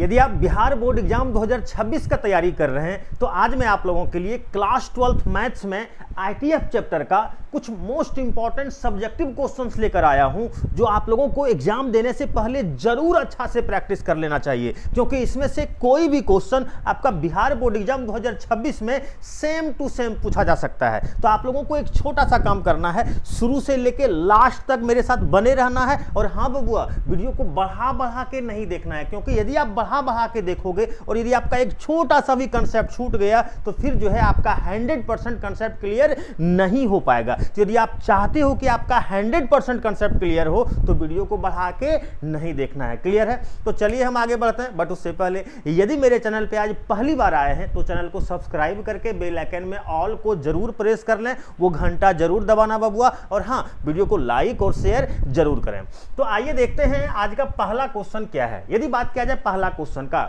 यदि आप Bihar board exam 2026 का तैयारी कर रहे हैं तो आज मैं आप लोगों के लिए क्लास 12th मैथ्स में आईटीएफ चैप्टर का कुछ मोस्ट इंपॉर्टेंट सब्जेक्टिव क्वेश्चंस लेकर आया हूं जो आप लोगों को एग्जाम देने से पहले जरूर अच्छा से प्रैक्टिस कर लेना चाहिए, क्योंकि इसमें से कोई भी क्वेश्चन आपका बिहार बोर्ड एग्जाम 2026 में सेम टू सेम पूछा जा सकता है। तो आप लोगों को एक छोटा सा काम करना है, शुरू से लेकर लास्ट तक मेरे साथ बने रहना है। और हाँ बबुआ, वीडियो को बढ़ा के नहीं देखना है, क्योंकि यदि आप बढ़ा के देखोगे और यदि आपका एक छोटा सा भी कंसेप्ट छूट गया तो फिर जो है आपका 100% कंसेप्ट क्लियर नहीं हो पाएगा। तो यदि आप चाहते हो कि आपका 100% कंसेप्ट क्लियर हो तो वीडियो को बढ़ा के नहीं देखना है। क्लियर है? तो चलिए हम आगे बढ़ते हैं, बट उससे पहले यदि मेरे चैनल पे आज पहली बार आए हैं तो चैनल को सब्सक्राइब करके बेल आइकन में ऑल को जरूर प्रेस कर लें, वो घंटा जरूर दबाना बबुआ, और हाँ वीडियो को लाइक और शेयर जरूर करें। तो आइए देखते हैं आज का पहला क्वेश्चन क्या है। यदि बात किया जाए पहला क्वेश्चन का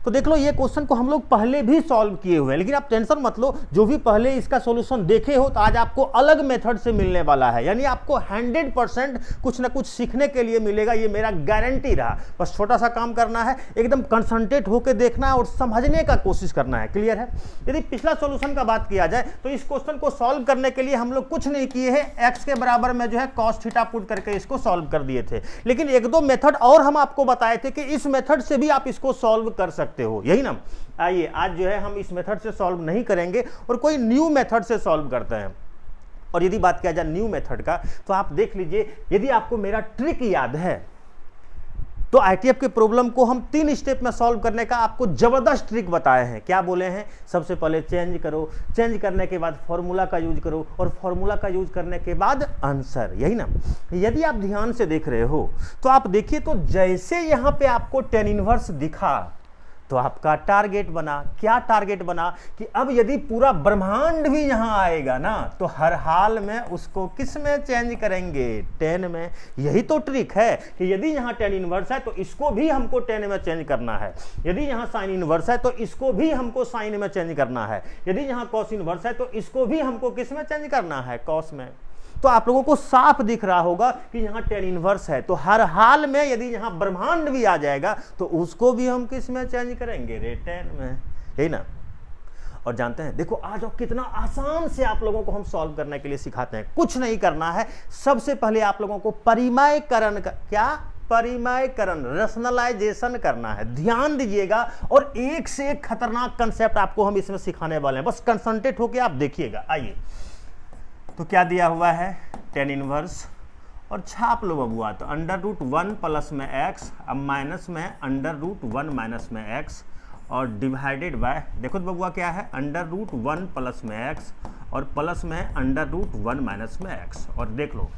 तो देख लो, ये क्वेश्चन को हम लोग पहले भी सॉल्व किए हुए हैं, लेकिन आप टेंशन मत लो, जो भी पहले इसका सॉल्यूशन देखे हो तो आज आपको अलग मेथड से मिलने वाला है, यानी आपको 100% कुछ ना कुछ सीखने के लिए मिलेगा, ये मेरा गारंटी रहा। बस छोटा सा काम करना है, एकदम कंसंट्रेट होकर देखना है और समझने का कोशिश करना है। क्लियर है? यदि पिछला सॉल्यूशन का बात किया जाए तो इस क्वेश्चन को सॉल्व करने के लिए हम लोग कुछ नहीं किए हैं, एक्स के बराबर में जो है कॉस थीटा पुट करके इसको सॉल्व कर दिए थे। लेकिन एक दो मेथड और हम आपको बताए थे कि इस मेथड से भी आप इसको सॉल्व कर सकते हो, यही ना। आइए आज जो है हम इस मेथड से सॉल्व नहीं करेंगे और कोई न्यू मेथड से सॉल्व करते हैं। और यदि बात किया जाए न्यू मेथड का तो आप देख लीजिए, यदि आपको मेरा ट्रिक याद है तो आईटीएफ के प्रॉब्लम को हम 3 स्टेप में सॉल्व करने का आपको जबरदस्त ट्रिक बताए हैं। क्या बोले हैं? सबसे पहले चेंज करो, चेंज करने के बाद फॉर्मूला का यूज करो और फॉर्मूला का यूज करने के बाद आंसर, यही ना। यदि आप ध्यान से देख रहे हो तो आप देखिए, तो जैसे यहां पे आपको tan इनवर्स दिखा तो आपका टारगेट बना। क्या टारगेट बना कि अब यदि पूरा ब्रह्मांड भी यहां आएगा ना तो हर हाल में उसको किस में चेंज करेंगे? tan में। यही तो ट्रिक है कि यदि यहां tan इनवर्स है तो इसको भी हमको tan में चेंज करना है, यदि यहां sin इनवर्स है तो इसको भी हमको sin में चेंज करना है, यदि यहां cos इनवर्स है तो इसको भी हमको किस में चेंज करना है? cos में। तो आप लोगों को साफ दिख रहा होगा कि यहाँ tan इनवर्स है, तो हर हाल में यदि यहाँ ब्रह्मांड भी आ जाएगा तो उसको भी हम किस में चेंज करेंगे? रे tan में, यही ना। और जानते हैं, देखो आज कितना आसान से आप लोगों को हम सॉल्व करने के लिए सिखाते हैं। कुछ नहीं करना है, सबसे पहले आप लोगों को परिमयकरण का, क्या परिमयकरण, रैशनलाइजेशन करना है। ध्यान दीजिएगा, और एक से एक खतरनाक कंसेप्ट आपको हम इसमें सिखाने वाले हैं, बस कंसंट्रेट होकर आप देखिएगा। आइए, तो क्या दिया हुआ है? tan इनवर्स, और छाप लो बबुआ, तो √1 प्लस में x, अब माइनस में √1 माइनस में x, और डिवाइडेड बाय, देखो तो बबुआ क्या है? √1 प्लस में x और प्लस में √1 माइनस में x। और देख लो,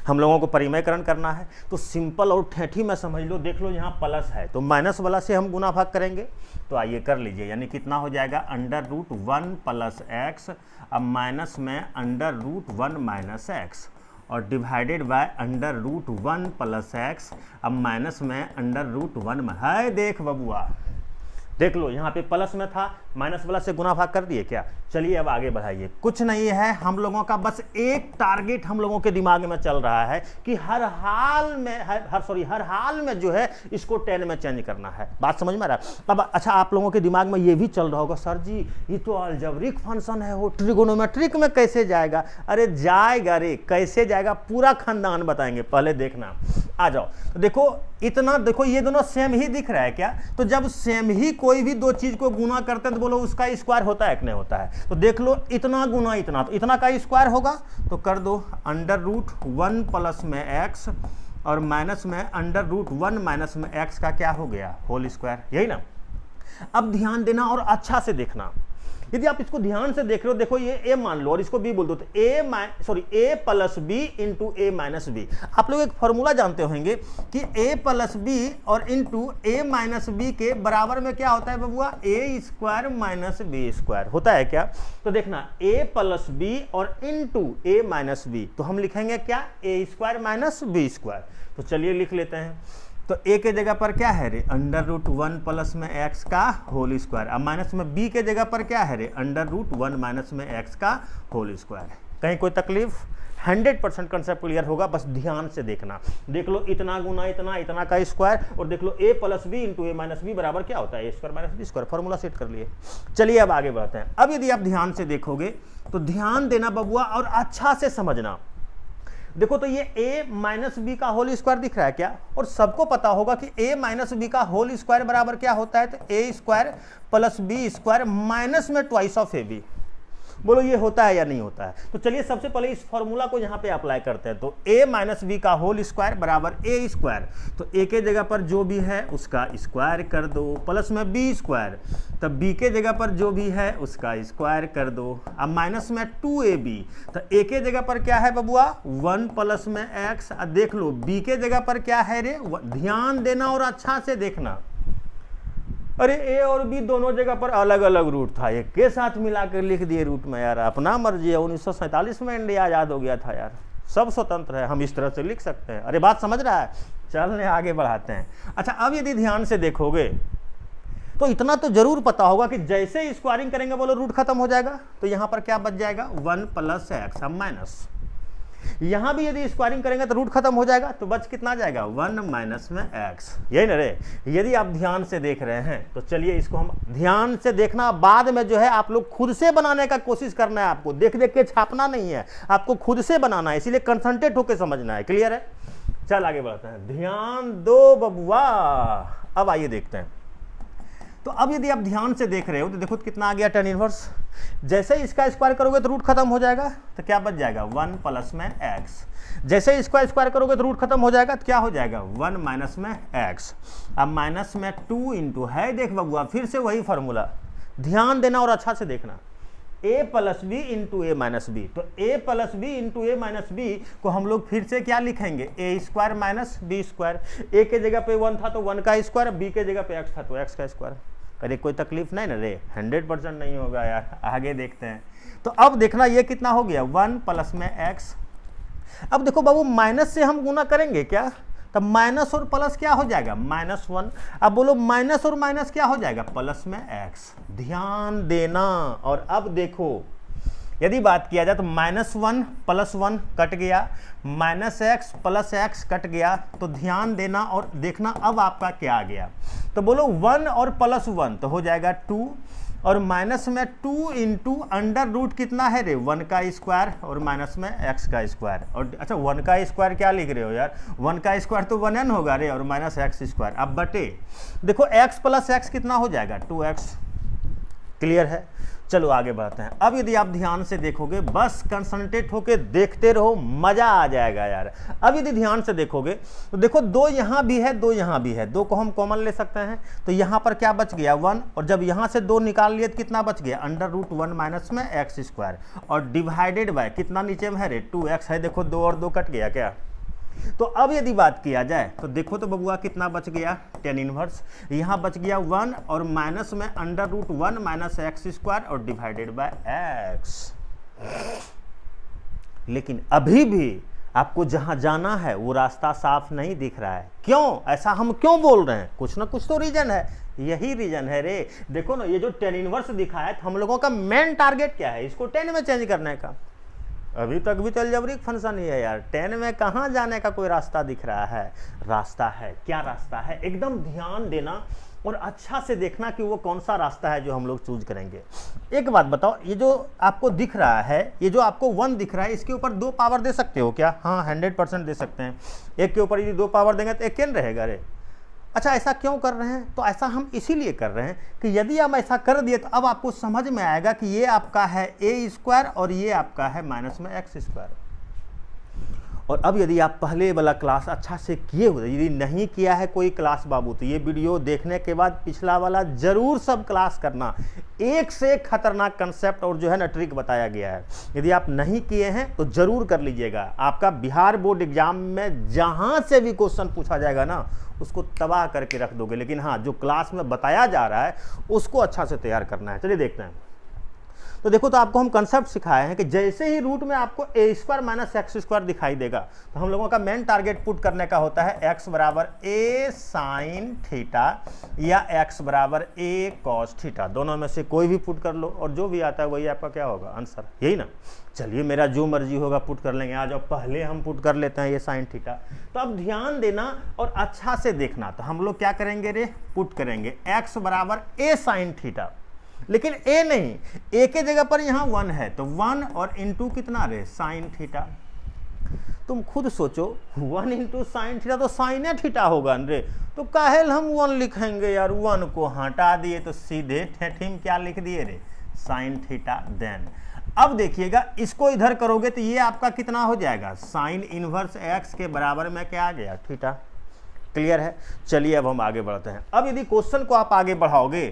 हम लोगों को परिमयकरण करना है तो सिंपल और ठेठी में समझ लो। देख लो यहाँ प्लस है तो माइनस वाला से हम गुना भाग करेंगे, तो आइए कर लीजिए, यानी कितना हो जाएगा? √1 प्लस x, अब माइनस में √1 माइनस x, और डिवाइडेड बाय √1 प्लस x, अब माइनस में √1 है। देख बबुआ, देख लो यहाँ पे प्लस में था, माइनस वाला से गुना भाग कर दिए क्या? चलिए अब आगे बढ़ाइए। कुछ नहीं है, हम लोगों का बस एक टारगेट हम लोगों के दिमाग में चल रहा है कि हर हाल में जो है इसको tan में चेंज करना है। बात समझ में आ रहा है? अब अच्छा, आप लोगों के दिमाग में ये भी चल रहा होगा, सर जी ये तो अलजेब्रिक फंक्शन है, वो ट्रिगोनोमेट्रिक में कैसे जाएगा? अरे जाएगा रे, कैसे जाएगा पूरा खानदान बताएंगे, पहले देखना। आ जाओ, तो देखो इतना, देखो ये दोनों सेम ही दिख रहा है क्या? तो जब सेम ही कोई भी दो चीज को गुना करते हैं तो बोलो उसका स्क्वायर होता है कि नहीं होता है? तो देख लो, इतना गुना इतना, तो इतना का स्क्वायर होगा, तो कर दो √1 प्लस में x और माइनस में √1 माइनस में x का क्या हो गया? होल स्क्वायर, यही ना। अब ध्यान देना और अच्छा से देखना, यदि आप इसको ध्यान से देख रहे हो, देखो ये a मान लो और इसको b बोल दो, तो a plus b into a minus b। आप लोग एक फॉर्मूला जानते होंगे कि a प्लस b और इंटू a माइनस b के बराबर में क्या होता है बबुआ? a square minus b square होता है क्या? तो देखना, a प्लस b और इंटू a माइनस b, तो हम लिखेंगे क्या? a square minus b square. तो चलिए लिख लेते हैं, तो a के जगह पर क्या है रे? √1 प्लस में x का होल स्क्वायर, अब माइनस में b के जगह पर क्या है रे? √1 माइनस में x का होल स्क्वायर। कहीं कोई तकलीफ 100% कंसेप्ट क्लियर होगा, बस ध्यान से देखना। देख लो इतना गुना इतना, इतना का स्क्वायर, और देख लो a plus B into A minus B बराबर क्या होता है, A square minus B square, formula set कर लिए। चलिए अब आगे बढ़ते हैं। अब यदि आप ध्यान से देखोगे तो ध्यान देना बबुआ और अच्छा से समझना। देखो तो ये a माइनस बी का होल स्क्वायर दिख रहा है क्या, और सबको पता होगा कि a माइनस बी का होल स्क्वायर बराबर क्या होता है, तो a square plus B square minus में ट्वाइस ऑफ ए बी। बोलो ये होता है या नहीं होता है। तो चलिए सबसे पहले इस फॉर्मूला को यहाँ पे अप्लाई करते हैं। तो a माइनस बी का होल स्क्वायर बराबर a स्क्वायर, तो a के जगह पर जो भी है उसका स्क्वायर कर दो, प्लस में b स्क्वायर, तब b के जगह पर जो भी है उसका स्क्वायर कर दो, अब माइनस में 2ab, तो a के जगह पर क्या है बबुआ 1 प्लस में x। अब देख लो b के जगह पर क्या है रे, ध्यान देना और अच्छा से देखना। अरे ए और बी दोनों जगह पर अलग अलग रूट था, एक के साथ मिलाकर लिख दिए रूट में यार, अपना मर्जी है। 1947 में इंडिया आज़ाद हो गया था यार, सब स्वतंत्र है, हम इस तरह से लिख सकते हैं। अरे बात समझ रहा है, चलने आगे बढ़ाते हैं। अच्छा अब यदि ध्यान से देखोगे तो इतना तो जरूर पता होगा कि जैसे स्क्वायरिंग करेंगे बोलो रूट खत्म हो जाएगा, तो यहाँ पर क्या बच जाएगा 1 प्लस एक्स, अब माइनस, यहां भी यदि स्क्वायरिंग करेंगे तो रूट खत्म हो जाएगा, तो बच कितना जाएगा 1 माइनस में x, यही ना रे। यदि आप ध्यान से देख रहे हैं तो चलिए इसको हम ध्यान से देखना, बाद में जो है आप लोग खुद से बनाने का कोशिश करना है, आपको देख देख के छापना नहीं है, आपको खुद से बनाना है, इसीलिए कंसंट्रेट होकर समझना है। क्लियर है, चल आगे बढ़ते हैं। ध्यान दो बबुआ। अब आइए देखते हैं। तो अब यदि आप ध्यान से देख रहे हो तो देखो कितना आ गया tan इनवर्स, जैसे इसका स्क्वायर करोगे तो रूट खत्म हो जाएगा, तो क्या बच जाएगा 1 प्लस में x। जैसे इसका स्क्वायर करोगे तो रूट खत्म हो जाएगा, तो क्या हो जाएगा 1 माइनस में x। अब माइनस में 2 इंटू है, देख बबुआ फिर से वही फॉर्मूला, ध्यान देना और अच्छा से देखना, a plus B into A minus b. तो a plus B into A minus b को हम लोग फिर से क्या लिखेंगे, a square minus B square. a के जगह पे 1 था तो 1 का स्क्वायर, b के जगह पे x था तो x का स्क्वायर। अरे कोई तकलीफ नहीं ना रे, 100% नहीं होगा यार, आगे देखते हैं। तो अब देखना ये कितना हो गया 1 प्लस में x। अब देखो बाबू माइनस से हम गुना करेंगे क्या, तब माइनस और प्लस क्या हो जाएगा -1। अब बोलो माइनस और माइनस क्या हो जाएगा प्लस में x, ध्यान देना। और अब देखो यदि बात किया जाए तो -1 प्लस 1 कट गया, -x प्लस x कट गया, तो ध्यान देना और देखना अब आपका क्या आ गया। तो बोलो 1 और प्लस 1 तो हो जाएगा 2, और माइनस में 2 इंटू अंडर रूट कितना है रे 1 का स्क्वायर, और माइनस में x का स्क्वायर। और अच्छा 1 का स्क्वायर क्या लिख रहे हो यार, 1 का स्क्वायर तो 1n होगा रे, और माइनस x स्क्वायर। अब बटे देखो x प्लस x कितना हो जाएगा 2x। क्लियर है, चलो आगे बढ़ते हैं। अब यदि आप ध्यान से देखोगे, बस कंसंट्रेट होके देखते रहो, मजा आ जाएगा यार। अब यदि ध्यान से देखोगे तो देखो 2 यहाँ भी है 2 यहाँ भी है, 2 को हम कॉमन ले सकते हैं, तो यहाँ पर क्या बच गया 1, और जब यहाँ से 2 निकाल लिए तो कितना बच गया अंडर रूट 1 माइनस में x स्क्वायर, और डिवाइडेड बाय कितना नीचे में है रे 2x है। देखो 2 और 2 कट गया क्या। तो अब यदि बात किया जाए तो देखो तो बबुआ कितना बच गया tan इनवर्स, यहाँ बच गया 1 और माइनस में under root 1 minus x square और डिवाइडेड बाय x। लेकिन अभी भी आपको जहां जाना है वो रास्ता साफ नहीं दिख रहा है। क्यों ऐसा हम क्यों बोल रहे हैं, कुछ ना कुछ तो रीजन है, यही रीजन है रे। देखो ना ये जो tan इनवर्स दिखा है, हम लोगों का मेन टारगेट क्या है, इसको 10 में चेंज करने का। अभी तक भी तो अलजेब्रिक फंक्शन ही है यार, 10 में कहाँ जाने का कोई रास्ता दिख रहा है। रास्ता है, क्या रास्ता है, एकदम ध्यान देना और अच्छा से देखना कि वो कौन सा रास्ता है जो हम लोग चूज करेंगे। एक बात बताओ, ये जो आपको दिख रहा है, ये जो आपको 1 दिख रहा है, इसके ऊपर 2 पावर दे सकते हो क्या? हाँ 100% दे सकते हैं। एक के ऊपर यदि 2 पावर देंगे तो एक कैन रहेगा रे। अच्छा ऐसा क्यों कर रहे हैं, तो ऐसा हम इसीलिए कर रहे हैं कि यदि हम ऐसा कर दिए तो अब आपको समझ में आएगा कि ये आपका है a स्क्वायर और ये आपका है माइनस में x स्क्वायर। और अब यदि आप पहले वाला क्लास अच्छा से किए हुए, यदि नहीं किया है कोई क्लास बाबू, तो ये वीडियो देखने के बाद पिछला वाला जरूर सब क्लास करना। एक से एक खतरनाक कंसेप्ट और जो है ना ट्रिक बताया गया है, यदि आप नहीं किए हैं तो जरूर कर लीजिएगा। आपका बिहार बोर्ड एग्जाम में जहां से भी क्वेश्चन पूछा जाएगा ना, उसको तबाह करके रख दोगे। लेकिन हाँ, जो क्लास में बताया जा रहा है उसको अच्छा से तैयार करना है। चलिए देखते हैं। तो देखो, तो आपको हम कंसेप्ट सिखाए हैं कि जैसे ही रूट में आपको ए स्क्वायर माइनस एक्स स्क्वायर दिखाई देगा, तो हम लोगों का मेन टारगेट पुट करने का होता है एक्स बराबर ए साइन थीटा या एक्स बराबर ए कॉस थीटा, दोनों में से कोई भी पुट कर लो और जो भी आता है वही आपका क्या होगा, आंसर, यही ना। चलिए, मेरा जो मर्जी होगा पुट कर लेंगे। आ जाओ, पहले हम पुट कर लेते हैं ये साइन थीटा। तो अब ध्यान देना और अच्छा से देखना। तो हम लोग क्या करेंगे रे, पुट करेंगे एक्स बराबर ए साइन थीटा, लेकिन ए नहीं, ए के जगह पर यहाँ 1 है, तो 1 और इंटू कितना रे, साइन थीटा। तुम खुद सोचो, 1 इंटू साइन थीटा तो साइन थीटा होगा रे, तो काहेल हम 1 लिखेंगे यार, 1 को हटा दिए तो सीधे ठेठीम क्या लिख दिए रे, साइन थीटा। देन अब देखिएगा, इसको इधर करोगे तो ये आपका कितना हो जाएगा, साइन इनवर्स एक्स के बराबर में क्या आ गया, थीटा। क्लियर है। चलिए अब हम आगे बढ़ते हैं। अब यदि क्वेश्चन को आप आगे बढ़ाओगे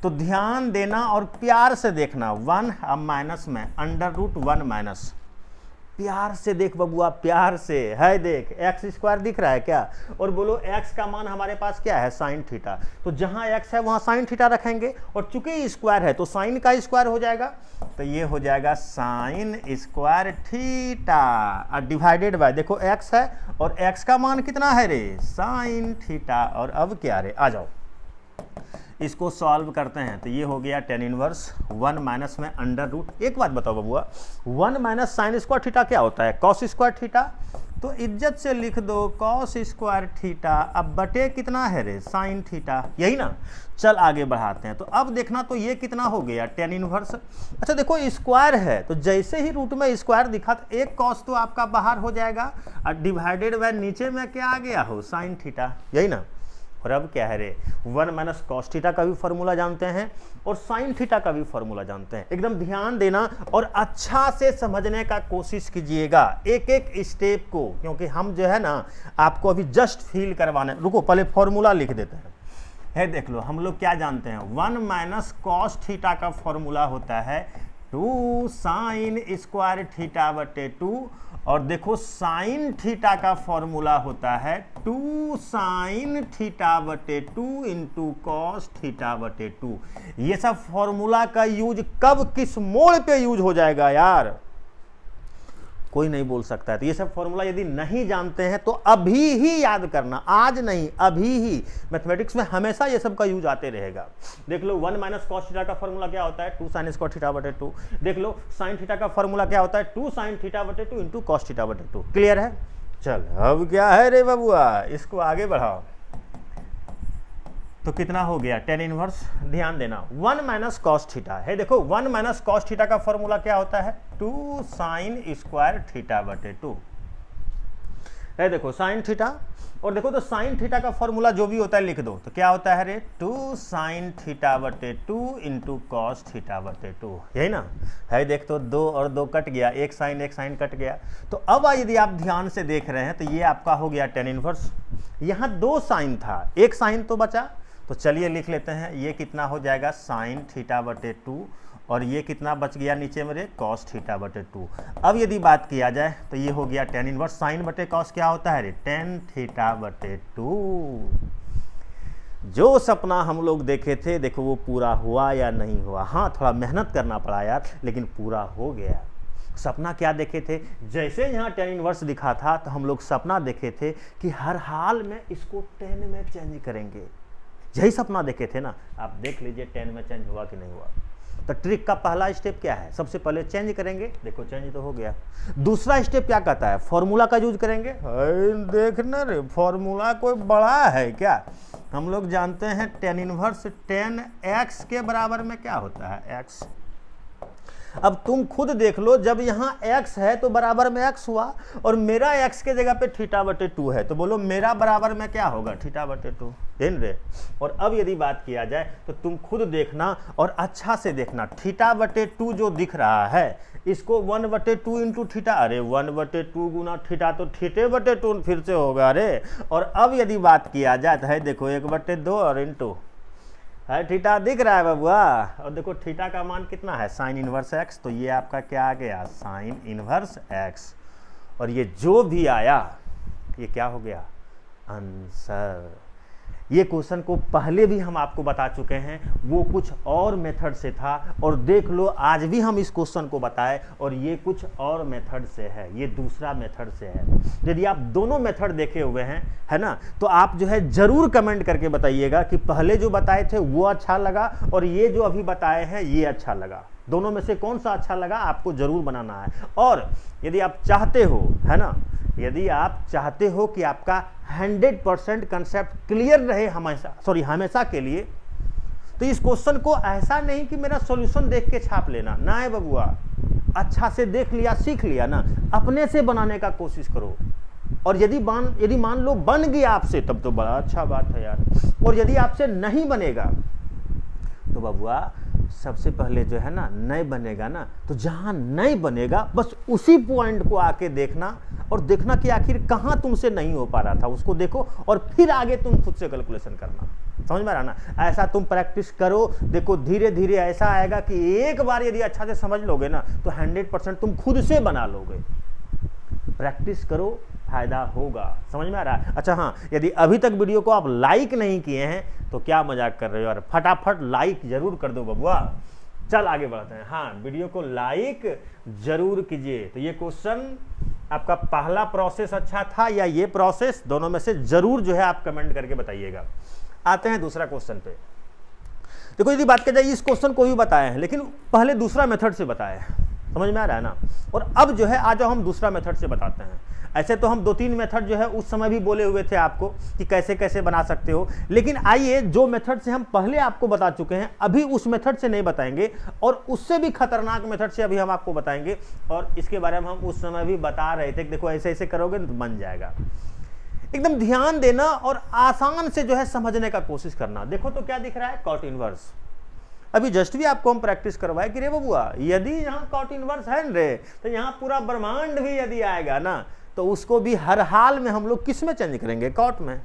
तो ध्यान देना और प्यार से देखना। 1 अब माइनस में अंडर रूट 1 माइनस, प्यार से देख बबुआ, प्यार से है, देख एक्स स्क्वायर दिख रहा है क्या, और बोलो एक्स का मान हमारे पास क्या है, साइन थीटा। तो जहां एक्स है वहां साइन थीटा रखेंगे, और चूंकि स्क्वायर है तो साइन का स्क्वायर हो जाएगा, तो ये हो जाएगा साइन स्क्वायर थीटा और डिवाइडेड बाय, देखो एक्स है और एक्स का मान कितना है रे, साइन थीटा। और अब क्या रे, आ जाओ इसको सॉल्व करते हैं। तो ये हो गया टेन इनवर्स 1 माइनस में अंडर रूट। एक बात बताओ बबुआ, 1 माइनस साइन स्क्वायर थीटा क्या होता है, कॉस स्क्वायर थीटा। तो इज्जत से लिख दो कॉस स्क्वायर थीटा, अब बटे कितना है रे, साइन थीटा, यही ना। चल आगे बढ़ाते हैं। तो अब देखना, तो ये कितना हो गया, टेन इनवर्स। अच्छा देखो, स्क्वायर है तो जैसे ही रूट में स्क्वायर दिखा तो एक कॉस तो आपका बाहर हो जाएगा, और डिवाइडेड बाय नीचे में क्या आ गया हो, साइन थीटा, यही ना। और अब क्या है रे, 1 माइनस कॉस थीटा का भी फॉर्मूला जानते हैं और साइन थीटा का भी फॉर्मूला जानते हैं। एकदम ध्यान देना और अच्छा से समझने का कोशिश कीजिएगा एक एक स्टेप को, क्योंकि हम जो है ना आपको अभी जस्ट फील करवाने। रुको पहले फॉर्मूला लिख देते हैं। है देख लो, हम लोग क्या जानते हैं, 1 माइनस कॉस थीटा का फॉर्मूला होता है 2 साइन स्क्वायर थीटा बटे 2, और देखो साइन थीटा का फॉर्मूला होता है 2 साइन थीटा बटे 2 इंटू कॉस थीटा बटे 2। ये सब फॉर्मूला का यूज कब किस मोड़ पे यूज हो जाएगा यार, कोई नहीं बोल सकता है। तो ये सब फॉर्मूला यदि नहीं जानते हैं तो अभी ही याद करना, आज नहीं अभी ही। मैथमेटिक्स में हमेशा ये सब का यूज आते रहेगा। देख लो 1 माइनस कॉस थीटा का फॉर्मूला क्या होता है, 2 साइन स्क्वायर थीटा बटे 2। देख लो साइन थीटा का फॉर्मूला क्या होता है, 2 साइन थीटा बटे 2 इंटू कॉस थीटा बटे 2। क्लियर है। चल अब क्या है रे बबुआ, इसको आगे बढ़ाओ। तो कितना हो गया, टेन इनवर्स। ध्यान देना 1 माइनस कॉस थीटा है, देखो 1 माइनस कॉस थीटा का फॉर्मूला क्या होता है, 2 साइन स्क्वायर थीटा बटे 2 है। देखो साइन थीटा, और देखो तो साइन थीटा का फॉर्मूला जो भी होता है लिख दो। तो क्या होता है रे, 2 साइन थीटा बटे 2 इंटू कॉस थीटा बटे 2, यही ना है। देख तो 2 और 2 कट गया, एक साइन कट गया। तो अब यदि आप ध्यान से देख रहे हैं तो ये आपका हो गया टेन इनवर्स। यहाँ 2 साइन था, एक साइन तो बचा, तो चलिए लिख लेते हैं। ये कितना हो जाएगा, साइन थीटा बटे 2, और ये कितना बच गया नीचे मेरे, कॉस थीटा बटे 2। अब यदि बात किया जाए तो ये हो गया टेन इनवर्स साइन बटे कॉस क्या होता है रे, टेन थीटा बटे 2। जो सपना हम लोग देखे थे, देखो वो पूरा हुआ या नहीं हुआ। हाँ थोड़ा मेहनत करना पड़ा यार, लेकिन पूरा हो गया। सपना क्या देखे थे, जैसे यहाँ टेन इनवर्स दिखा था तो हम लोग सपना देखे थे कि हर हाल में इसको 10 में चेंज करेंगे। यही सपना देखे थे ना। आप देख लीजिए 10 में चेंज हुआ कि नहीं हुआ। तो ट्रिक का पहला स्टेप क्या है, सबसे पहले चेंज करेंगे। देखो चेंज तो हो गया। दूसरा स्टेप क्या कहता है, फॉर्मूला का यूज करेंगे। देखना रे, फॉर्मूला कोई बड़ा है क्या, हम लोग जानते हैं टेन इनवर्स 10 एक्स के बराबर में क्या होता है, एक्स। अब तुम खुद देख लो, जब यहाँ x है तो बराबर में x हुआ, और मेरा x के जगह पे थीटा बटे 2 है, तो बोलो मेरा बराबर में क्या होगा, थीटा बटे 2 इन रे। और अब यदि बात किया जाए तो तुम खुद देखना और अच्छा से देखना, थीटा बटे 2 जो दिख रहा है इसको 1 बटे 2 इंटू थीटा, अरे 1 बटे 2 गुना थीटा तो थीटे बटे 2 फिर से होगा अरे। और अब यदि बात किया जाए तो है देखो 1 बटे 2 और इंटू है, थीटा दिख रहा है बबुआ। और देखो थीटा का मान कितना है, साइन इनवर्स एक्स। तो ये आपका क्या आ गया, साइन इनवर्स एक्स। और ये जो भी आया ये क्या हो गया, आंसर। ये क्वेश्चन को पहले भी हम आपको बता चुके हैं, वो कुछ और मेथड से था, और देख लो आज भी हम इस क्वेश्चन को बताए और ये कुछ और मेथड से है, ये दूसरा मेथड से है। यदि आप दोनों मेथड देखे हुए हैं, है ना, तो आप जो है जरूर कमेंट करके बताइएगा कि पहले जो बताए थे वो अच्छा लगा और ये जो अभी बताए हैं ये अच्छा लगा। दोनों में से कौन सा अच्छा लगा आपको जरूर बनाना है। और यदि आप चाहते हो, है ना, यदि आप चाहते हो कि आपका 100% कंसेप्ट क्लियर रहे हमेशा के लिए, तो इस क्वेश्चन को ऐसा नहीं कि मेरा सॉल्यूशन देख के छाप लेना, ना है बबुआ, अच्छा से देख लिया, सीख लिया ना, अपने से बनाने का कोशिश करो। और यदि मान लो बन गया आपसे, तब तो बड़ा अच्छा बात है यार। और यदि आपसे नहीं बनेगा तो बबुआ सबसे पहले जो है ना, नहीं बनेगा ना, तो जहां नहीं बनेगा बस उसी पॉइंट को आके देखना और देखना कि आखिर कहां तुमसे नहीं हो पा रहा था, उसको देखो और फिर आगे तुम खुद से कैलकुलेशन करना। समझ में आ रहा ना? ऐसा तुम प्रैक्टिस करो, देखो धीरे धीरे ऐसा आएगा कि एक बार यदि अच्छा से समझ लोगे ना तो 100% तुम खुद से बना लोगे। प्रैक्टिस करो, फायदा होगा। समझ में आ रहा है? अच्छा हाँ, यदि अभी तक वीडियो को आप लाइक नहीं किए हैं तो क्या मजाक कर रहे हो यार, फटाफट लाइक जरूर कर दो बबुआ। चल आगे बढ़ते हैं। हाँ, वीडियो को लाइक जरूर कीजिए। तो ये क्वेश्चन आपका पहला प्रोसेस अच्छा था या ये प्रोसेस, दोनों में से जरूर जो है आप कमेंट करके बताइएगा। आते हैं दूसरा क्वेश्चन पे। देखो यदि बात की जाए, इस क्वेश्चन को भी बताए हैं लेकिन पहले दूसरा मेथड से बताए हैं। समझ में आ रहा है ना? और अब जो है आ जाओ हम दूसरा मेथड से बताते हैं। ऐसे तो हम 2-3 मेथड जो है उस समय भी बोले हुए थे आपको कि कैसे कैसे बना सकते हो, लेकिन आइए जो मेथड से हम पहले आपको बता चुके हैं अभी उस मेथड से नहीं बताएंगे, और उससे भी खतरनाक मेथड से अभी हम आपको बताएंगे। और इसके बारे में हम उस समय भी बता रहे थे कि देखो ऐसे ऐसे करोगे तो बन जाएगा। एकदम ध्यान देना और आसान से जो है समझने का कोशिश करना। देखो तो क्या दिख रहा है, कॉट इनवर्स। अभी जस्ट भी आपको हम प्रैक्टिस करवाए कि रे बबुआ यदि यहाँ कॉट इनवर्स है न रे, तो यहाँ पूरा ब्रह्मांड भी यदि आएगा ना तो उसको भी हर हाल में हम लोग किस में चेंज करेंगे, कॉट में।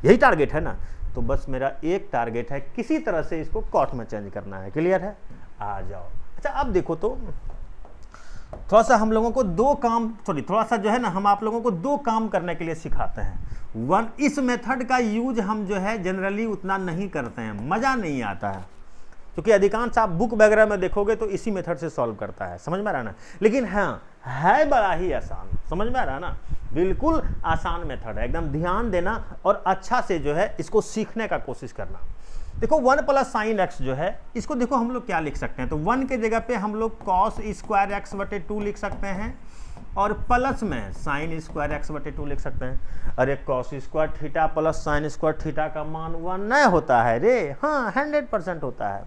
यही टारगेट है ना? तो बस मेरा एक टारगेट है, किसी तरह से इसको कॉट में चेंज करना है। क्लियर है? आ जाओ। अच्छा अब देखो तो थोड़ा सा हम लोगों को थोड़ा सा जो है ना हम आप लोगों को 2 काम करने के लिए सिखाते हैं। 1, इस मेथड का यूज हम जो है जनरली उतना नहीं करते हैं, मजा नहीं आता है, क्योंकि अधिकांश आप बुक वगैरह में देखोगे तो इसी मेथड से सॉल्व करता है। समझ में आ रहा ना? लेकिन हाँ, है बड़ा ही आसान। समझ में आ रहा ना? बिल्कुल आसान मेथड है, एकदम ध्यान देना और अच्छा से जो है इसको सीखने का कोशिश करना। देखो 1 + sin x जो है, इसको देखो हम लोग क्या लिख सकते हैं, तो 1 के जगह पे हम लोग cos स्क्वायर x बटे 2 लिख सकते हैं, और प्लस में sin स्क्वायर x बटे 2 लिख सकते हैं। अरे cos square theta plus sin square theta का मान 1 नहीं होता है रे? हाँ, 100% होता है।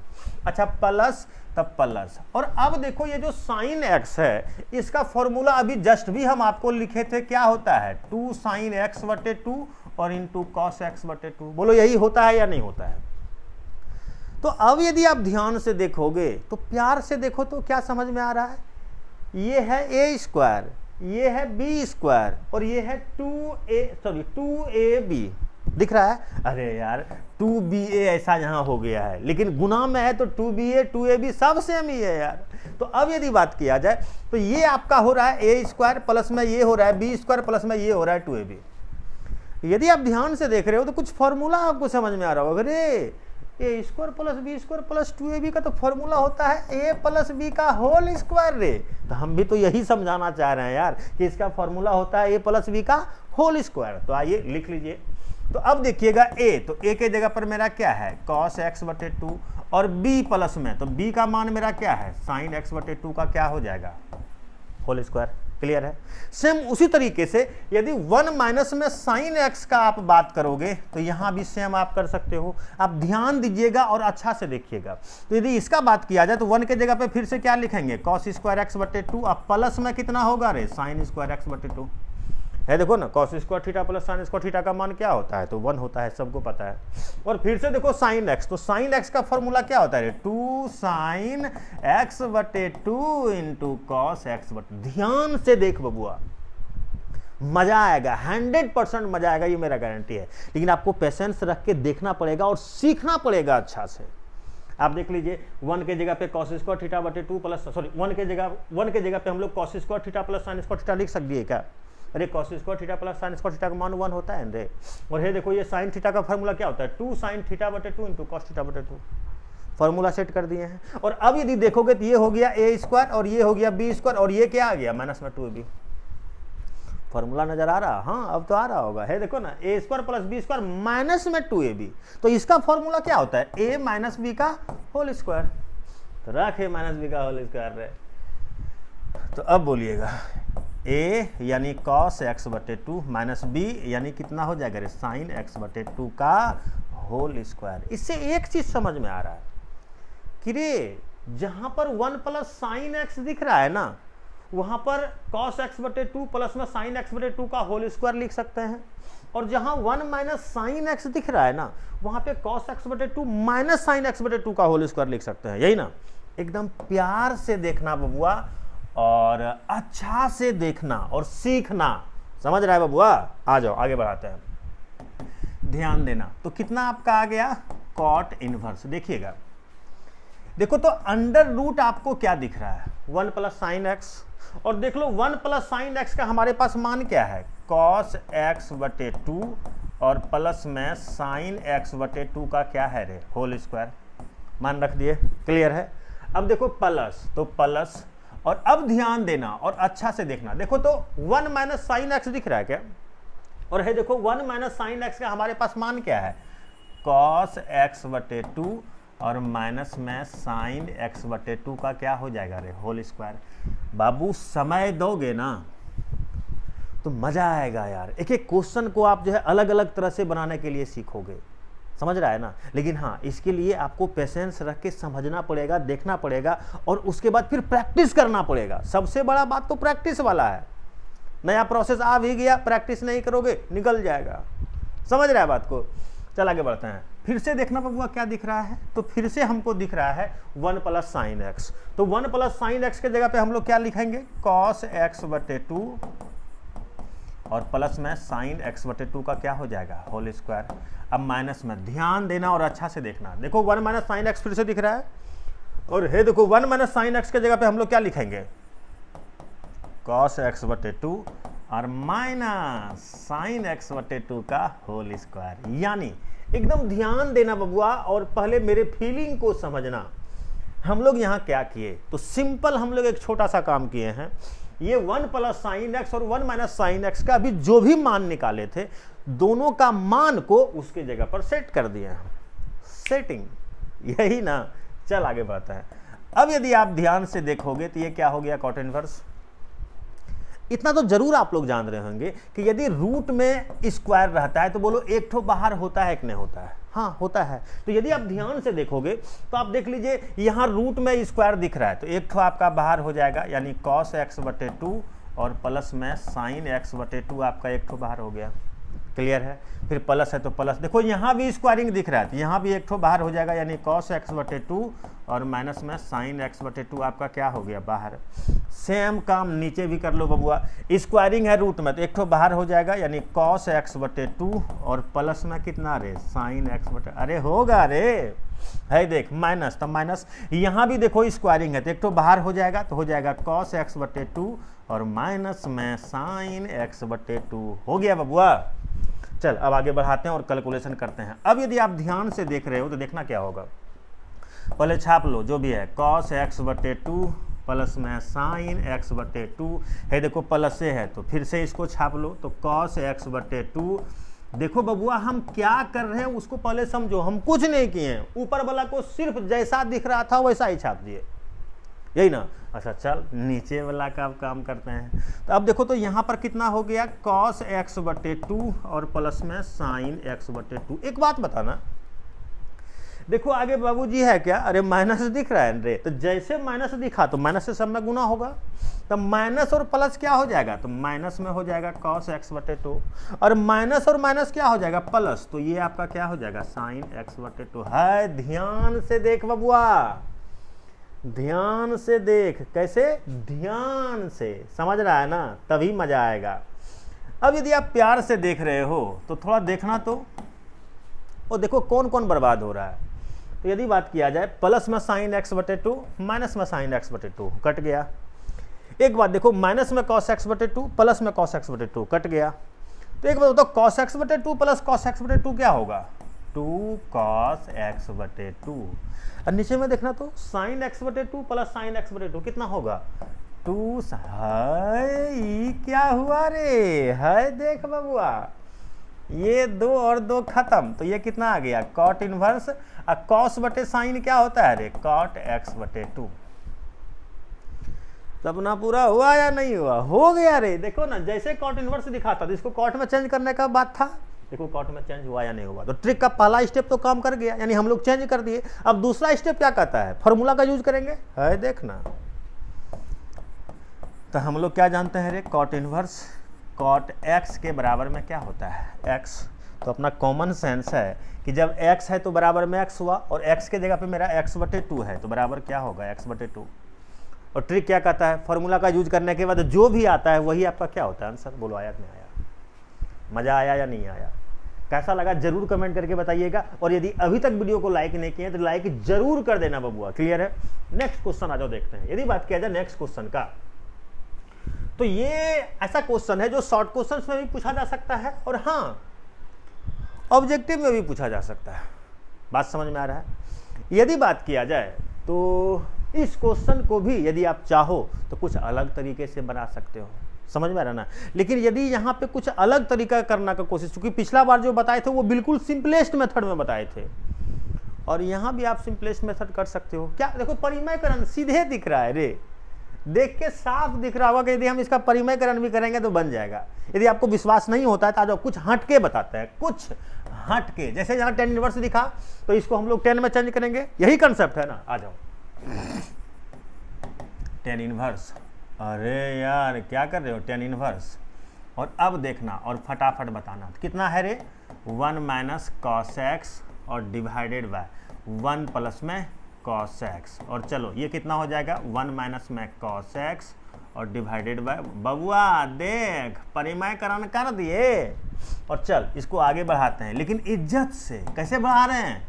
अच्छा, प्लस तब प्लस। और अब देखो ये जो sin x है इसका फॉर्मूला अभी जस्ट भी हम आपको लिखे थे, क्या होता है, 2 sin x बटे 2 और इंटू cos x बटे 2। बोलो यही होता है या नहीं होता है? तो अब यदि आप ध्यान से देखोगे तो प्यार से देखो तो क्या समझ में आ रहा है, ये है a स्क्वायर, ये है b स्क्वायर और ये है 2ab दिख रहा है। अरे यार 2ba ऐसा यहाँ हो गया है, लेकिन गुना में है तो 2ba 2ab सब सेम ही है यार। तो अब यदि बात किया जाए तो ये आपका हो रहा है a स्क्वायर प्लस में ये हो रहा है b स्क्वायर प्लस में ये हो रहा है 2ab। यदि आप ध्यान से देख रहे हो तो कुछ फॉर्मूला आपको समझ में आ रहा होगा, अरे A square plus B square plus 2ab का तो फॉर्मूला होता है a प्लस बी का होल स्क्वायर रे। तो हम भी तो यही समझाना चाह रहे हैं यार कि इसका फॉर्मूला होता है a प्लस बी का होल स्क्वायर। तो आइए लिख लीजिए। तो अब देखिएगा a, तो a के जगह पर मेरा क्या है, cos x बटे 2, और b प्लस में तो b का मान मेरा क्या है, sin x बटे 2 का क्या हो जाएगा, होल स्क्वायर। क्लियर है? सेम उसी तरीके से यदि 1 माइनस में sin x का आप बात करोगे तो यहां भी सेम आप कर सकते हो। आप ध्यान दीजिएगा और अच्छा से देखिएगा। तो यदि इसका बात किया जाए तो 1 के जगह पे फिर से क्या लिखेंगे, cos स्क्वायर x बटे 2, अब प्लस में कितना होगा रे, sin स्क्वायर x बटे 2 है। देखो ना, cos square theta plus sin square theta का मान क्या होता है, तो 1 होता है, सबको पता है। और फिर से देखो sin x, तो sin x का फॉर्मूला क्या होता है, 2 sin x बटे 2 इंटू cos x बटे। ध्यान से देख बबुआ, मजा आएगा, 100% मजा आएगा, ये मेरा गारंटी है। लेकिन आपको पेशेंस रख के देखना पड़ेगा और सीखना पड़ेगा अच्छा से। आप देख लीजिए 1 के जगह पे cos स्क्वायर थीटा बटे 2 प्लस 1 के जगह पे हम लोग cos square theta plus sin square theta लिख सकते हैं क्या? अरे cos square theta plus sine square theta का मान 1 होता है रे। और ये देखो ये साइन थीटा का फार्मूला क्या होता है, 2 sin थीटा बटे 2 इंटू कॉस थीटा बटे 2। फार्मूला सेट कर दिए हैं। और अब यदि देखोगे तो ये हो गया ए स्क्वायर और ये हो गया बी स्क्वायर और ये क्या आ गया माइनस में 2ab। फॉर्मूला नजर आ रहा, हाँ अब तो आ रहा होगा, है देखो ना, A square plus B square minus में 2ab। तो इसका फॉर्मूला क्या होता है, ए माइनस बी का होल स्क्वायर। तो रख ए माइनस बी का होल स्क्वायर रहे। तो अब बोलिएगा a यानी cos x बटे 2 माइनस बी यानी कितना हो जाएगा रे, साइन x बटे 2 का होल स्क्वायर। इससे एक चीज समझ में आ रहा है कि रे जहां पर 1 प्लस साइन x दिख रहा है ना, वहां पर cos x बटे 2 प्लस में साइन x बटे 2 का होल स्क्वायर लिख सकते हैं। और जहां 1 माइनस साइन x दिख रहा है ना, वहां पे cos x बटे 2 माइनस साइन x बटे 2 का होल स्क्वायर लिख सकते हैं। यही ना, एकदम प्यार से देखना बबुआ और अच्छा से देखना और सीखना। समझ रहा है बबुआ? आ जाओ आगे बढ़ाते हैं। ध्यान देना, तो कितना आपका आ गया कॉट इनवर्स। देखिएगा, देखो तो अंडर रूट आपको क्या दिख रहा है, 1 प्लस साइन एक्स। और देख लो 1 प्लस साइन एक्स का हमारे पास मान क्या है, कॉस एक्स बटे 2 और प्लस में साइन एक्स बटे 2 का क्या है रे, होल स्क्वायर। मान रख दिए, क्लियर है। अब देखो प्लस, तो प्लस, और अब ध्यान देना और अच्छा से देखना। देखो तो 1 माइनस साइन एक्स दिख रहा है क्या, और है देखो 1 माइनस साइन एक्स का हमारे पास मान क्या है, कॉस एक्स बटे 2 और माइनस में साइन एक्स बटे 2 का क्या हो जाएगा रे, होल स्क्वायर। बाबू समय दोगे ना तो मजा आएगा यार। एक एक क्वेश्चन को आप जो है अलग अलग तरह से बनाने के लिए सीखोगे, समझ रहा है ना। लेकिन हाँ, इसके लिए आपको पेशेंस रख के समझना पड़ेगा, देखना पड़ेगा और उसके बाद फिर प्रैक्टिस करना पड़ेगा। सबसे बड़ा बात तो प्रैक्टिस वाला है। नया प्रोसेस आ भी गया, प्रैक्टिस नहीं करोगे निकल जाएगा। समझ रहा है बात को? चल आगे बढ़ते हैं। फिर से देखना बबुआ क्या दिख रहा है, तो फिर से हमको दिख रहा है 1 प्लस साइन एक्स। तो 1 प्लस साइन एक्स के जगह पे हम लोग क्या लिखेंगे, कॉस एक्स बटे 2 और प्लस में साइन एक्स बटे 2 का क्या हो जाएगा, होल स्क्वायर। अब माइनस में ध्यान देना और अच्छा से देखना। देखो 1 माइनस साइन एक्स फिर से दिख रहा है, और हे देखो 1 माइनस साइन एक्स के जगह पे हम लोग क्या लिखेंगे, कॉस एक्स बटे 2 और माइनस साइन एक्स बटे 2 का होल स्क्वायर। यानी एकदम ध्यान देना बबुआ और पहले मेरे फीलिंग को समझना। हम लोग यहाँ क्या किए, तो सिंपल हम लोग एक छोटा सा काम किए हैं। ये 1 प्लस साइन एक्स और 1 माइनस साइन एक्स का भी जो भी मान निकाले थे, दोनों का मान को उसके जगह पर सेट कर दिए हैं। सेटिंग, यही ना। चल आगे बढ़ता है। अब यदि आप ध्यान से देखोगे तो ये क्या हो गया, कॉट इनवर्स। इतना तो जरूर आप लोग जान रहे होंगे कि यदि रूट में स्क्वायर रहता है तो बोलो एक ठो बाहर होता है कि नहीं होता है, हाँ होता है। तो यदि आप ध्यान से देखोगे तो आप देख लीजिए यहाँ रूट में स्क्वायर दिख रहा है, तो एक ठो आपका बाहर हो जाएगा, यानी कॉस एक्स बटे 2 और प्लस में साइन एक्स बटे 2 आपका एक ठो बाहर हो गया। क्लियर है। फिर प्लस है तो प्लस, देखो यहाँ भी स्क्वायरिंग दिख रहा है तो यहाँ भी एक ठो बाहर हो जाएगा, यानी कॉस एक्स बटे 2 और माइनस में साइन एक्स बटे 2 आपका क्या हो गया, बाहर। सेम काम नीचे भी कर लो बबुआ, स्क्वायरिंग है रूट में तो एक ठो बाहर हो जाएगा, यानी कॉस एक्स बटे 2 और प्लस में कितना रे, साइन एक्स बटे, अरे होगा रे, है देख माइनस, तब माइनस। यहाँ भी देखो स्क्वायरिंग है तो एक ठो बाहर हो जाएगा, तो हो जाएगा कॉस एक्स बटे 2 और माइनस में साइन एक्स बटे 2 हो गया बबुआ। चल अब आगे बढ़ाते हैं और कैलकुलेशन करते हैं। अब यदि आप ध्यान से देख रहे हो तो देखना क्या होगा, पहले छाप लो जो भी है, कॉस एक्स बटे 2 प्लस में साइन एक्स बटे 2 है, देखो प्लस से है तो फिर से इसको छाप लो, तो कॉस एक्स बटे 2। देखो बबुआ हम क्या कर रहे हैं उसको पहले समझो, हम कुछ नहीं किए हैं, ऊपर वाला को सिर्फ जैसा दिख रहा था वैसा ही छाप दिए, यही ना। अच्छा चल नीचे वाला का अब काम करते हैं। तो अब देखो तो यहाँ पर कितना हो गया, कॉस एक्स बटे 2 और प्लस में साइन एक्स बटे 2। एक बात बताना, देखो आगे बाबूजी है क्या, अरे माइनस दिख रहा है रे, तो जैसे माइनस दिखा तो माइनस से सब में गुना होगा, तो माइनस और प्लस क्या हो जाएगा, तो माइनस में हो जाएगा कॉस एक्स बटे 2 और माइनस क्या हो जाएगा, प्लस, तो ये आपका क्या हो जाएगा, साइन एक्स बटे 2 है। ध्यान से देख बबुआ, ध्यान से देख, कैसे, ध्यान से, समझ रहा है ना, तभी मजा आएगा। अब यदि आप प्यार से देख रहे हो तो थोड़ा देखना तो, और देखो कौन कौन बर्बाद हो रहा है। तो यदि बात किया जाए प्लस में साइन एक्स बटे 2 माइनस में साइन एक्स बटे 2 कट गया। एक बात देखो, माइनस में cos x बटे 2 प्लस में cos x बटे 2 कट गया। तो एक बात बताओ, cos x बटे 2 प्लस cos x बटे 2 क्या होगा? 2 cos x बटे 2। और नीचे में देखना तो sin x बटे 2 प्लस sin x बटे 2 कितना होगा? 2 है क्या हुआ रे? है देख बबुआ, ये 2 और 2 खत्म, तो ये कितना आ गया? cot inverse. और cos बटे साइन क्या होता है रे? cot x बटे 2। सपना पूरा हुआ या नहीं हुआ? हो गया रे। देखो ना, जैसे cot इनवर्स दिखाता था, इसको cot में चेंज करने का बात था, देखो cot में चेंज हुआ या नहीं हुआ। तो ट्रिक का पहला स्टेप तो काम कर गया, यानी हम लोग चेंज कर दिए। अब दूसरा स्टेप क्या कहता है? फॉर्मूला का यूज करेंगे। है देखना, तो हम लोग क्या जानते हैं रे? cot इनवर्स cot x के बराबर में क्या होता है? x। तो अपना कॉमन सेंस है कि जब x है तो बराबर में x हुआ, और x के जगह पे मेरा x बटे 2 है, तो बराबर क्या होगा? x बटे 2। और ट्रिक क्या कहता है? फॉर्मूला का यूज करने के बाद जो भी आता है वही आपका क्या होता है? आंसर। बोलो आया कि नहीं आया? मजा आया या नहीं आया? कैसा लगा जरूर कमेंट करके बताइएगा। और यदि अभी तक वीडियो को लाइक नहीं किए तो लाइक जरूर कर देना बबुआ। क्लियर है? नेक्स्ट क्वेश्चन आ जाओ, देखते हैं। यदि बात किया जाए नेक्स्ट क्वेश्चन का, तो ये ऐसा क्वेश्चन है जो शॉर्ट क्वेश्चंस में भी पूछा जा सकता है, और हाँ ऑब्जेक्टिव में भी पूछा जा सकता है। बात समझ में आ रहा है? यदि बात किया जाए तो इस क्वेश्चन को भी यदि आप चाहो तो कुछ अलग तरीके से बना सकते हो। समझ में आ रहा ना? लेकिन यदि यहाँ पे कुछ अलग तरीका करने का कोशिश, क्योंकि पिछला बार जो बताए थे वो बिल्कुल सिंपलेस्ट मेथड में बताए थे, और यहाँ भी आप सिंपलेस्ट मेथड कर सकते हो। क्या देखो, परिमयकरण सीधे दिख रहा है रे, देख के साफ दिख रहा होगा कि यदि हम इसका परिमयकरण भी करेंगे तो बन जाएगा। यदि आपको विश्वास नहीं होता है तो आ जाओ, कुछ हट के बताते हैं, कुछ हट के। जैसे यहाँ tan इनवर्स दिखा तो इसको हम लोग tan में चेंज करेंगे, यही कंसेप्ट है ना। आ जाओ, tan इनवर्स। अरे यार क्या कर रहे हो? tan inverse. और अब देखना और फटाफट बताना कितना है रे? 1 माइनस cos x और डिवाइडेड बाय 1 प्लस में cos x। और चलो ये कितना हो जाएगा? 1 माइनस में cos x और डिवाइडेड बाय, बबुआ देख परिमयकरण कर दिए। और चल इसको आगे बढ़ाते हैं, लेकिन इज्जत से। कैसे बढ़ा रहे हैं?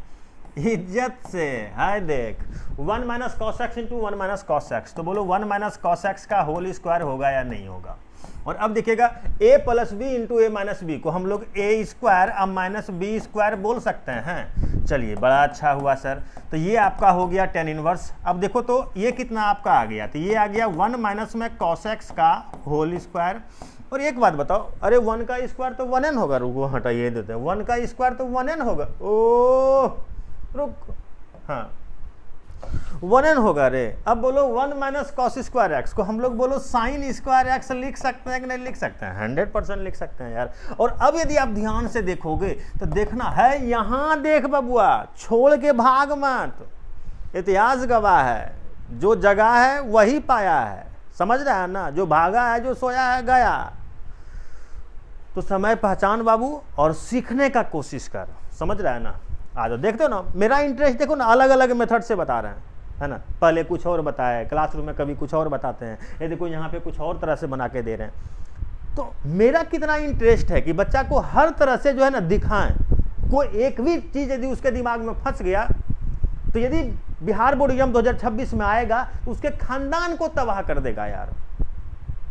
इज्जत से। हाय देख, 1 minus cos x into 1 minus cos x। तो बोलो 1 माइनस cos x का होल स्क्वायर होगा या नहीं होगा? और अब देखिएगा, a plus B into A minus b को हम लोग a स्क्वायर अब माइनस बी स्क्वायर बोल सकते हैं। चलिए बड़ा अच्छा हुआ सर। तो ये आपका हो गया tan इनवर्स। अब देखो तो ये कितना आपका आ गया? तो ये आ गया 1 माइनस में cos x का होल स्क्वायर। और एक बात बताओ, अरे 1 का स्क्वायर तो 1n होगा। रुको हटाइए देते हैं, 1 का स्क्वायर तो 1n होगा। ओह रुक, हाँ 1n होगा रे। अब बोलो 1 माइनस cos स्क्वायर एक्स को हम लोग बोलो sin स्क्वायर एक्स लिख सकते हैं कि नहीं लिख सकते हैं? 100% लिख सकते हैं यार। और अब यदि आप ध्यान से देखोगे तो देखना है, यहाँ देख बबुआ, छोड़ के भाग मत। इतिहास गवाह है, जो जगह है वही पाया है। समझ रहा है ना? जो भागा है, जो सोया है गया। तो समय पहचान बाबू और सीखने का कोशिश कर। समझ रहा है ना? आ जाओ, देखते हो ना मेरा इंटरेस्ट। देखो ना, अलग अलग मेथड से बता रहे हैं, है ना। पहले कुछ और बताया, क्लासरूम में कभी कुछ और बताते हैं, ये देखो यहाँ पे कुछ और तरह से बना के दे रहे हैं। तो मेरा कितना इंटरेस्ट है कि बच्चा को हर तरह से जो है ना दिखाएं। कोई एक भी चीज़ यदि उसके दिमाग में फंस गया तो यदि बिहार बोर्ड एग्जाम 2026 में आएगा तो उसके खानदान को तबाह कर देगा यार।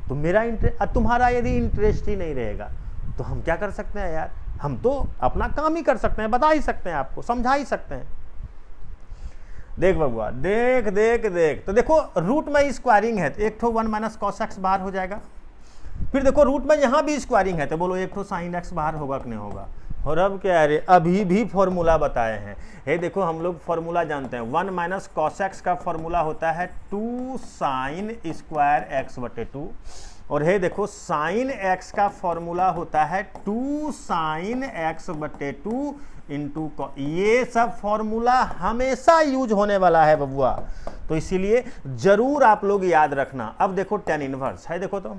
तो मेरा इंटरेस्ट, तुम्हारा यदि इंटरेस्ट ही नहीं रहेगा तो हम क्या कर सकते हैं यार? हम तो अपना काम ही कर सकते हैं, बता ही सकते हैं, आपको समझा ही सकते हैं। देख बबुआ, देख देख देख। तो देखो रूट में स्क्वायरिंग है तो एक ठो 1 माइनस cos x बाहर हो जाएगा। फिर देखो रूट में यहाँ भी स्क्वायरिंग है तो बोलो एक ठो sin x बाहर होगा कि नहीं होगा? और अब क्या है, अभी भी फॉर्मूला बताए हैं। ये देखो हम लोग फॉर्मूला जानते हैं, 1 माइनस cos x का फॉर्मूला होता है 2 sin स्क्वायर x बटे 2। और हे देखो sin x का फॉर्मूला होता है 2 sin x बटे 2 इंटू। ये सब फॉर्मूला हमेशा यूज होने वाला है बबुआ, तो इसीलिए जरूर आप लोग याद रखना। अब देखो tan इनवर्स है, देखो तो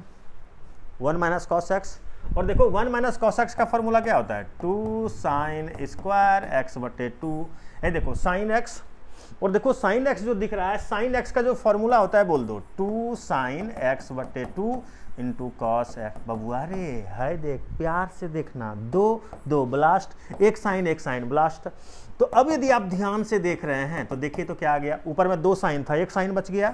1 माइनस cos x। और देखो 1 माइनस cos x का फॉर्मूला क्या होता है? 2 sin स्क्वायर x बटे 2 है। देखो sin x, और देखो sin x जो दिख रहा है, sin x का जो फॉर्मूला होता है बोल दो 2 sin x बटे 2 इंटू cos x। बबुआ रे है देख, प्यार से देखना, 2 ब्लास्ट, एक साइन ब्लास्ट। तो अब यदि आप ध्यान से देख रहे हैं तो देखिए तो क्या आ गया, ऊपर में 2 साइन था, एक साइन बच गया,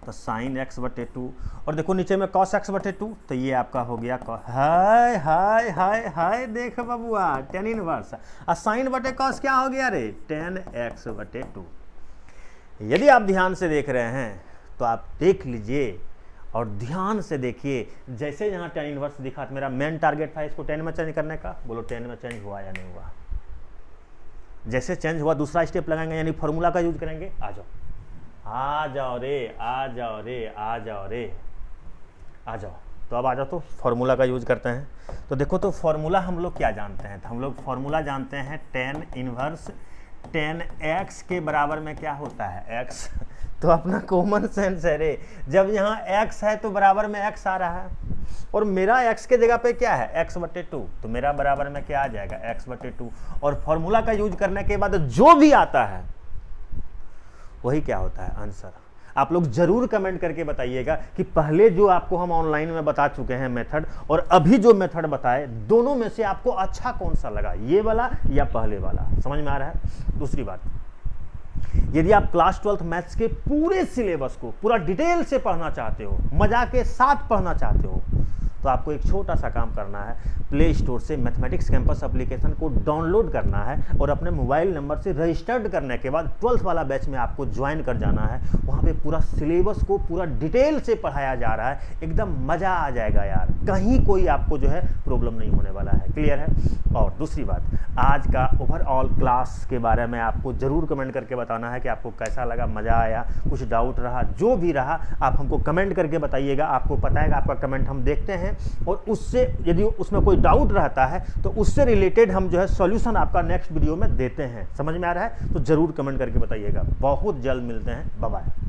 तो साइन एक्स बटे 2, और देखो नीचे में कॉस एक्स बटे 2, तो ये आपका हो गया हाय हाय हाय हाय, देख बबुआ टेन इनवर्स, और साइन बटे कॉस क्या हो गया रे, टेन एक्स बटे 2। यदि आप ध्यान से देख रहे हैं तो आप देख लीजिए और ध्यान से देखिए, जैसे यहाँ टेन इनवर्स दिखा तो मेरा मेन टारगेट था इसको 10 में चेंज करने का, बोलो 10 में चेंज हुआ या नहीं हुआ। जैसे चेंज हुआ दूसरा स्टेप लगाएंगे, यानी फॉर्मूला का यूज करेंगे। आ जाओ आ जाओ रे, आ जाओ रे, आ जाओ रे, आ जाओ। तो अब आ जाओ, तो फॉर्मूला का यूज करते हैं। तो देखो, तो फॉर्मूला हम लोग क्या जानते हैं, तो हम लोग फॉर्मूला जानते हैं टेन इनवर्स 10x के बराबर में क्या होता है, x। तो अपना कॉमन सेंस है रे, जब यहाँ x है तो बराबर में x आ रहा है, और मेरा x के जगह पे क्या है, x बटे 2, तो मेरा बराबर में क्या आ जाएगा, x बटे 2। और फॉर्मूला का यूज करने के बाद जो भी आता है वही क्या होता है, आंसर। आप लोग जरूर कमेंट करके बताइएगा कि पहले जो आपको हम ऑनलाइन में बता चुके हैं मेथड, और अभी जो मेथड बताए, दोनों में से आपको अच्छा कौन सा लगा, ये वाला या पहले वाला। समझ में आ रहा है। दूसरी बात, यदि आप क्लास 12th मैथ्स के पूरे सिलेबस को पूरा डिटेल से पढ़ना चाहते हो, मजा के साथ पढ़ना चाहते हो, तो आपको एक छोटा सा काम करना है, प्ले स्टोर से मैथमेटिक्स कैंपस एप्लीकेशन को डाउनलोड करना है, और अपने मोबाइल नंबर से रजिस्टर्ड करने के बाद 12th वाला बैच में आपको ज्वाइन कर जाना है। वहाँ पे पूरा सिलेबस को पूरा डिटेल से पढ़ाया जा रहा है, एकदम मज़ा आ जाएगा यार, कहीं कोई आपको जो है प्रॉब्लम नहीं होने वाला है। क्लियर है। और दूसरी बात, आज का ओवरऑल क्लास के बारे में आपको ज़रूर कमेंट करके बताना है कि आपको कैसा लगा, मज़ा आया, कुछ डाउट रहा, जो भी रहा आप हमको कमेंट करके बताइएगा। आपको पता है कि आपका कमेंट हम देखते हैं, और उससे यदि उसमें कोई डाउट रहता है तो उससे रिलेटेड हम जो है सॉल्यूशन आपका नेक्स्ट वीडियो में देते हैं। समझ में आ रहा है, तो जरूर कमेंट करके बताइएगा। बहुत जल्द मिलते हैं, बाय बाय।